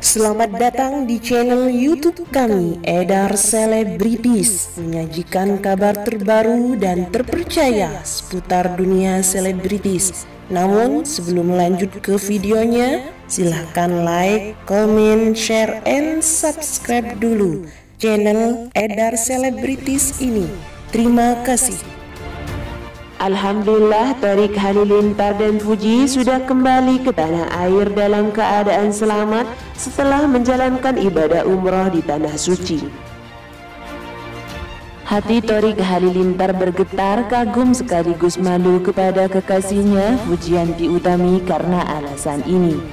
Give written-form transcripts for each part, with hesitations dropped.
Selamat datang di channel YouTube kami, Edar Selebritis, menyajikan kabar terbaru dan terpercaya seputar dunia selebritis. Namun sebelum lanjut ke videonya, silahkan like, comment, share, and subscribe dulu channel Edar Selebritis ini. Terima kasih. Alhamdulillah, Thorik Halilintar dan Fuji sudah kembali ke tanah air dalam keadaan selamat setelah menjalankan ibadah umroh di tanah suci. Hati Thorik Halilintar bergetar, kagum sekaligus malu kepada kekasihnya Fujianti Utami karena alasan ini.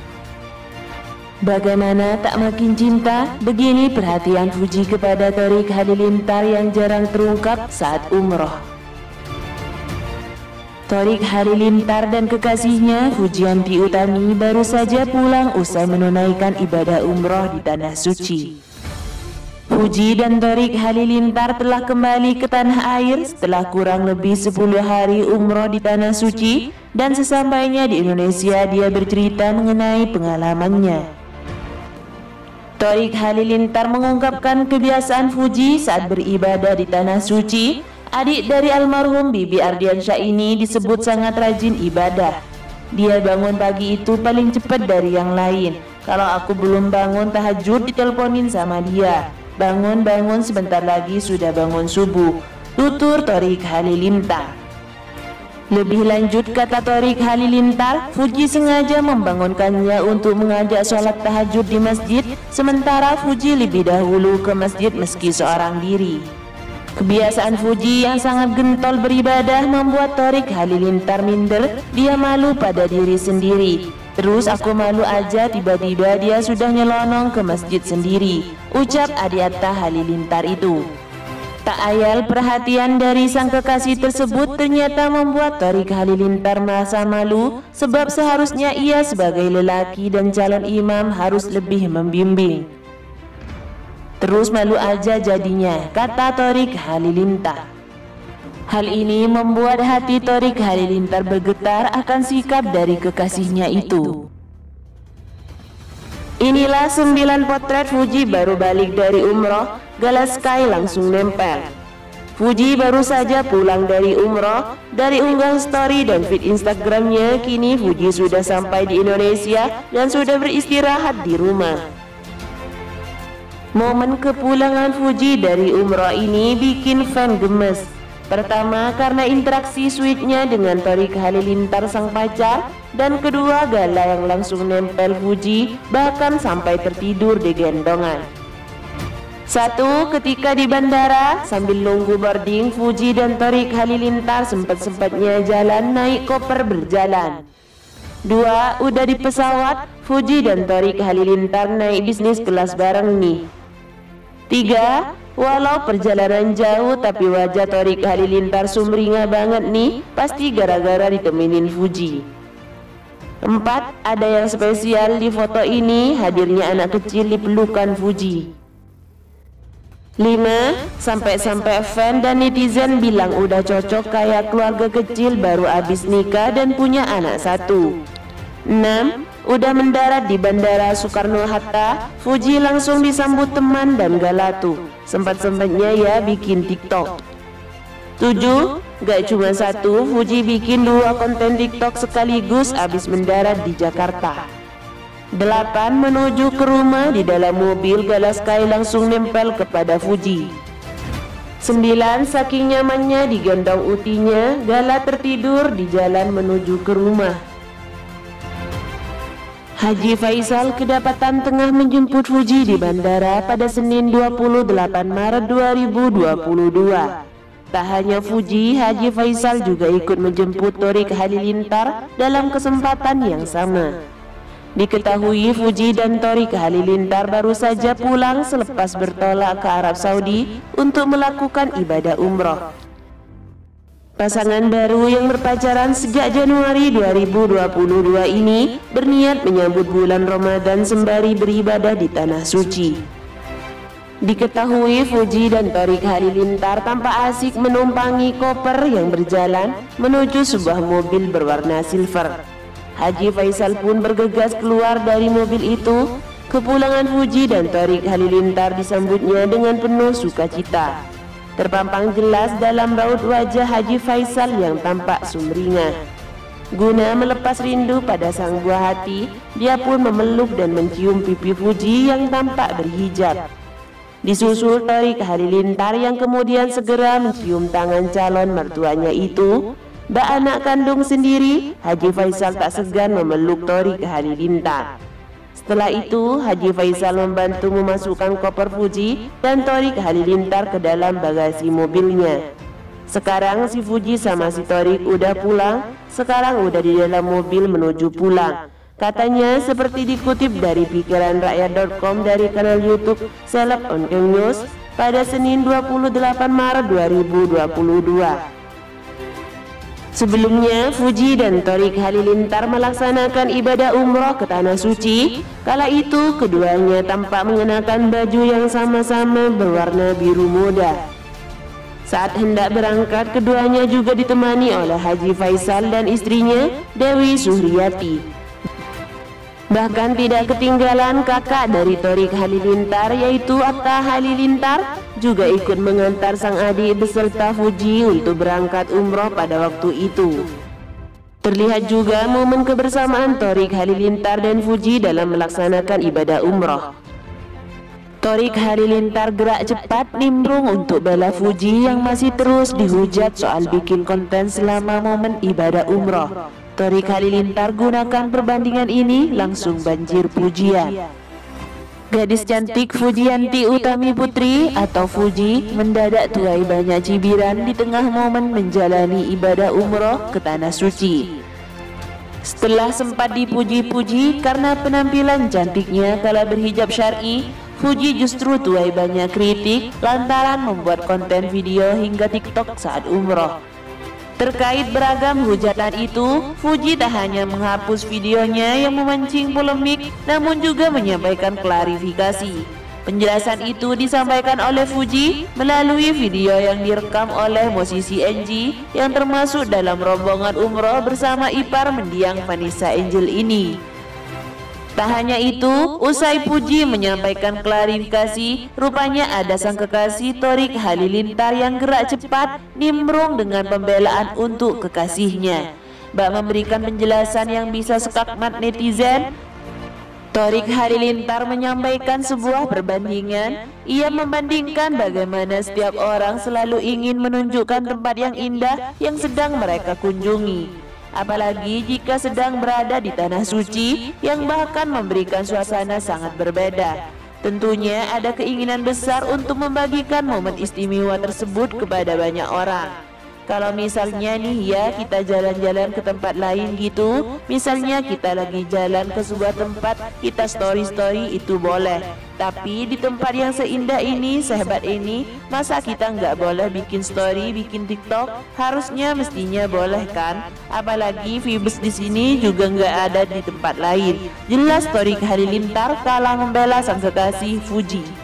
Bagaimana tak makin cinta? Begini perhatian Fuji kepada Thorik Halilintar yang jarang terungkap saat umroh. Thorik Halilintar dan kekasihnya Fujianti Utami baru saja pulang usai menunaikan ibadah umroh di tanah suci. Fuji dan Thorik Halilintar telah kembali ke tanah air setelah kurang lebih 10 hari umroh di tanah suci, dan sesampainya di Indonesia dia bercerita mengenai pengalamannya. Thorik Halilintar mengungkapkan kebiasaan Fuji saat beribadah di tanah suci. Adik dari almarhum Bibi Ardiansyah ini disebut sangat rajin ibadah. Dia bangun pagi itu paling cepat dari yang lain. Kalau aku belum bangun tahajud, diteleponin sama dia. Bangun sebentar lagi sudah bangun subuh, tutur Thorik Halilintar. Lebih lanjut, kata Thorik Halilintar, Fuji sengaja membangunkannya untuk mengajak sholat tahajud di masjid, sementara Fuji lebih dahulu ke masjid meski seorang diri. Kebiasaan Fuji yang sangat gentol beribadah membuat Thorik Halilintar minder. Dia malu pada diri sendiri. Terus aku malu aja, tiba-tiba dia sudah nyelonong ke masjid sendiri, ucap Adiatta Halilintar itu. Tak ayal perhatian dari sang kekasih tersebut ternyata membuat Thorik Halilintar merasa malu, sebab seharusnya ia sebagai lelaki dan calon imam harus lebih membimbing. Terus malu aja jadinya, kata Thorik Halilintar. Hal ini membuat hati Thorik Halilintar bergetar akan sikap dari kekasihnya itu. Inilah 9 potret Fuji baru balik dari umroh, Galas Sky langsung nempel. Fuji baru saja pulang dari umroh. Dari unggahan story dan feed Instagramnya, kini Fuji sudah sampai di Indonesia dan sudah beristirahat di rumah. Momen kepulangan Fuji dari umroh ini bikin fan gemes. Pertama, karena interaksi sweetnya dengan Thorik Halilintar sang pacar, dan kedua, Gala yang langsung nempel Fuji bahkan sampai tertidur di gendongan. Satu, ketika di bandara sambil nunggu boarding, Fuji dan Thorik Halilintar sempat-sempatnya jalan naik koper berjalan. Dua, udah di pesawat, Fuji dan Thorik Halilintar naik bisnis kelas bareng nih. 3. Walau perjalanan jauh tapi wajah Thorik Halilintar sumringah banget nih, pasti gara-gara ditemenin Fuji. 4. Ada yang spesial di foto ini, hadirnya anak kecil di pelukan Fuji. 5. Sampai-sampai fan dan netizen bilang udah cocok kayak keluarga kecil baru abis nikah dan punya anak 1. 6. Udah mendarat di Bandara Soekarno-Hatta, Fuji langsung disambut teman dan Galatu. Sempat-sempatnya ya bikin TikTok. 7. Gak cuma satu, Fuji bikin 2 konten TikTok sekaligus abis mendarat di Jakarta. 8. Menuju ke rumah, di dalam mobil Galas Sky langsung nempel kepada Fuji. 9. Saking nyamannya digendong utinya, Gala tertidur di jalan menuju ke rumah. Haji Faisal kedapatan tengah menjemput Fuji di bandara pada Senin 28 Maret 2022. Tak hanya Fuji, Haji Faisal juga ikut menjemput Thorik Halilintar dalam kesempatan yang sama. Diketahui Fuji dan Thorik Halilintar baru saja pulang selepas bertolak ke Arab Saudi untuk melakukan ibadah umroh. Pasangan baru yang berpacaran sejak Januari 2022 ini berniat menyambut bulan Ramadan sembari beribadah di tanah suci. Diketahui Fuji dan Thorik Halilintar tampak asik menumpangi koper yang berjalan menuju sebuah mobil berwarna silver. Haji Faisal pun bergegas keluar dari mobil itu. Kepulangan Fuji dan Thoriq Halilintar disambutnya dengan penuh sukacita. Terpampang jelas dalam raut wajah Haji Faisal yang tampak sumringah. Guna melepas rindu pada sang buah hati, dia pun memeluk dan mencium pipi Fuji yang tampak berhijab. Disusul Thoriq Halilintar yang kemudian segera mencium tangan calon mertuanya itu. Bak anak kandung sendiri, Haji Faisal tak segan memeluk Thoriq Halilintar. Setelah itu, Haji Faisal membantu memasukkan koper Fuji dan Thoriq Halilintar ke dalam bagasi mobilnya. Sekarang si Fuji sama si Thoriq udah pulang, sekarang udah di dalam mobil menuju pulang. Katanya seperti dikutip dari pikiranrakyat.com dari kanal YouTube Seleb On Cam News pada Senin 28 Maret 2022. Sebelumnya, Fuji dan Thoriq Halilintar melaksanakan ibadah umroh ke Tanah Suci. Kala itu, keduanya tampak mengenakan baju yang sama-sama berwarna biru muda. Saat hendak berangkat, keduanya juga ditemani oleh Haji Faisal dan istrinya, Dewi Suhriyati. Bahkan tidak ketinggalan kakak dari Thoriq Halilintar, yaitu Atta Halilintar, juga ikut mengantar sang adik beserta Fuji untuk berangkat umroh pada waktu itu. Terlihat juga momen kebersamaan Thoriq Halilintar dan Fuji dalam melaksanakan ibadah umroh. Thoriq Halilintar gerak cepat nimbrung untuk bela Fuji yang masih terus dihujat soal bikin konten selama momen ibadah umroh. Thoriq Halilintar gunakan perbandingan ini langsung banjir pujian. Gadis cantik Fujianti Utami Putri atau Fuji mendadak tuai banyak cibiran di tengah momen menjalani ibadah umroh ke Tanah Suci. Setelah sempat dipuji-puji karena penampilan cantiknya kala berhijab syar'i, Fuji justru tuai banyak kritik lantaran membuat konten video hingga TikTok saat umroh. Terkait beragam hujatan itu, Fuji tak hanya menghapus videonya yang memancing polemik, namun juga menyampaikan klarifikasi. Penjelasan itu disampaikan oleh Fuji melalui video yang direkam oleh musisi NG yang termasuk dalam rombongan umroh bersama ipar mendiang Vanessa Angel ini. Tak hanya itu, usai Fuji menyampaikan klarifikasi, rupanya ada sang kekasih Thoriq Halilintar yang gerak cepat nimbrung dengan pembelaan untuk kekasihnya. Bak memberikan penjelasan yang bisa sekakmat netizen, Thoriq Halilintar menyampaikan sebuah perbandingan. Ia membandingkan bagaimana setiap orang selalu ingin menunjukkan tempat yang indah yang sedang mereka kunjungi. Apalagi jika sedang berada di Tanah Suci yang bahkan memberikan suasana sangat berbeda. Tentunya ada keinginan besar untuk membagikan momen istimewa tersebut kepada banyak orang. Kalau misalnya nih ya kita jalan-jalan ke tempat lain gitu, misalnya kita lagi jalan ke sebuah tempat, kita story-story itu boleh. Tapi di tempat yang seindah ini, sehebat ini, masa kita nggak boleh bikin story, bikin TikTok? Harusnya mestinya boleh kan? Apalagi vibes di sini juga nggak ada di tempat lain. Jelas Thoriq Halilintar kalah membela sang kekasih Fuji.